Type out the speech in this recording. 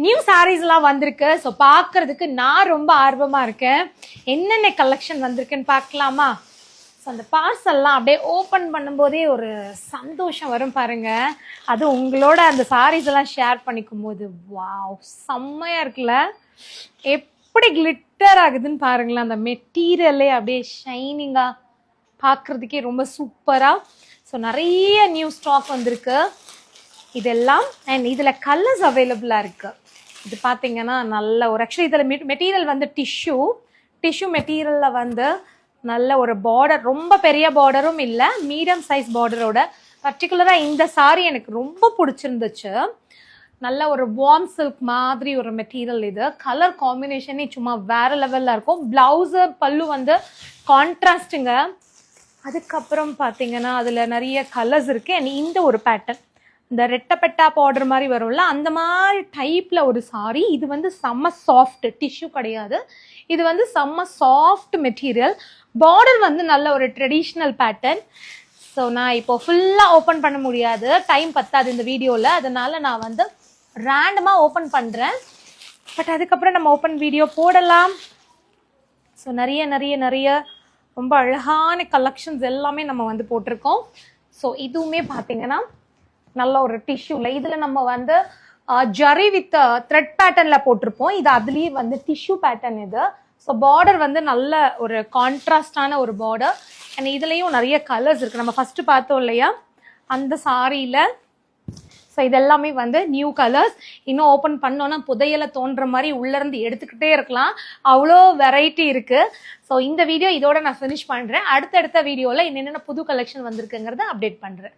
New சாரீஸ்லாம் வந்திருக்கு. So பார்க்கறதுக்கு நான் ரொம்ப ஆர்வமா இருக்கேன். என்னென்ன கலெக்ஷன் வந்திருக்குன்னு பார்க்கலாமா? ஸோ அந்த பார்சல்லாம் அப்படியே ஓப்பன் பண்ணும்போதே ஒரு சந்தோஷம் வரும் பாருங்க. அது உங்களோட அந்த சாரீஸ் எல்லாம் ஷேர் பண்ணிக்கும் போது வாவ், செம்மையா இருக்குல்ல. எப்படி கிளிட்டர் ஆகுதுன்னு பாருங்களேன். அந்த மெட்டீரியலே அப்படியே ஷைனிங்கா பார்க்கறதுக்கே ரொம்ப சூப்பரா. ஸோ நிறைய நியூ ஸ்டாக் வந்திருக்கு இதெல்லாம். அண்ட் இதில் கலர்ஸ் அவைலபிளாக இருக்குது. இது பார்த்தீங்கன்னா நல்ல ஒரு ஆக்சுவலி இதில் மெட்டீரியல் வந்து டிஷ்யூ மெட்டீரியலில் வந்து நல்ல ஒரு பார்டர், ரொம்ப பெரிய பார்டரும் இல்லை, மீடியம் சைஸ் பார்டரோட. பர்டிகுலராக இந்த சாரீ எனக்கு ரொம்ப பிடிச்சிருந்துச்சு. நல்ல ஒரு வார்ம் சில்க் மாதிரி ஒரு மெட்டீரியல். இது கலர் காம்பினேஷனே சும்மா வேற லெவலில் இருக்கும். ப்ளவுஸு பல்லு வந்து கான்ட்ராஸ்ட்டுங்க. அதுக்கப்புறம் பார்த்தீங்கன்னா அதில் நிறைய கலர்ஸ் இருக்குது. அண்ட் இந்த ஒரு பேட்டர்ன், இந்த ரெட்டப்பெட்டா பார்டர் மாதிரி வரும்ல, அந்த மாதிரி டைப்பில் ஒரு சாரீ. இது வந்து செம்ம சாஃப்ட், டிஷ்யூ கிடையாது, இது வந்து செம்ம சாஃப்ட் மெட்டீரியல். பார்டர் வந்து நல்ல ஒரு ட்ரெடிஷ்னல் பேட்டர்ன். ஸோ நான் இப்போ ஃபுல்லாக ஓப்பன் பண்ண முடியாது, டைம் பத்தாது இந்த வீடியோவில். அதனால நான் வந்து ரேண்டமாக ஓப்பன் பண்ணுறேன். பட் அதுக்கப்புறம் நம்ம ஓப்பன் வீடியோ போடலாம். ஸோ நிறைய ரொம்ப அழகான கலெக்ஷன்ஸ் எல்லாமே நம்ம வந்து போட்டிருக்கோம். ஸோ இதுவுமே பார்த்தீங்கன்னா நல்ல ஒரு டிஷ்யூவில், இதில் நம்ம வந்து ஜரி வித் த்ரெட் பேட்டர்னில் போட்டிருப்போம். இது அதுலேயே வந்து டிஷ்யூ பேட்டர்ன் இது. ஸோ பார்டர் வந்து நல்ல ஒரு கான்ட்ராஸ்டான ஒரு பார்டர். அண்ட் இதுலேயும் நிறைய கலர்ஸ் இருக்குது. நம்ம ஃபஸ்ட்டு பார்த்தோம் இல்லையா அந்த சாரியில். ஸோ இதெல்லாமே வந்து நியூ கலர்ஸ். இன்னும் ஓப்பன் பண்ணோன்னா புதையலை தோன்ற மாதிரி உள்ளேருந்து எடுத்துக்கிட்டே இருக்கலாம், அவ்வளோ வெரைட்டி இருக்குது. ஸோ இந்த வீடியோ இதோட நான் ஃபினிஷ் பண்ணுறேன். அடுத்தடுத்த வீடியோவில் என்னென்ன புது கலெக்ஷன் வந்திருக்குங்கிறத அப்டேட் பண்ணுறேன்.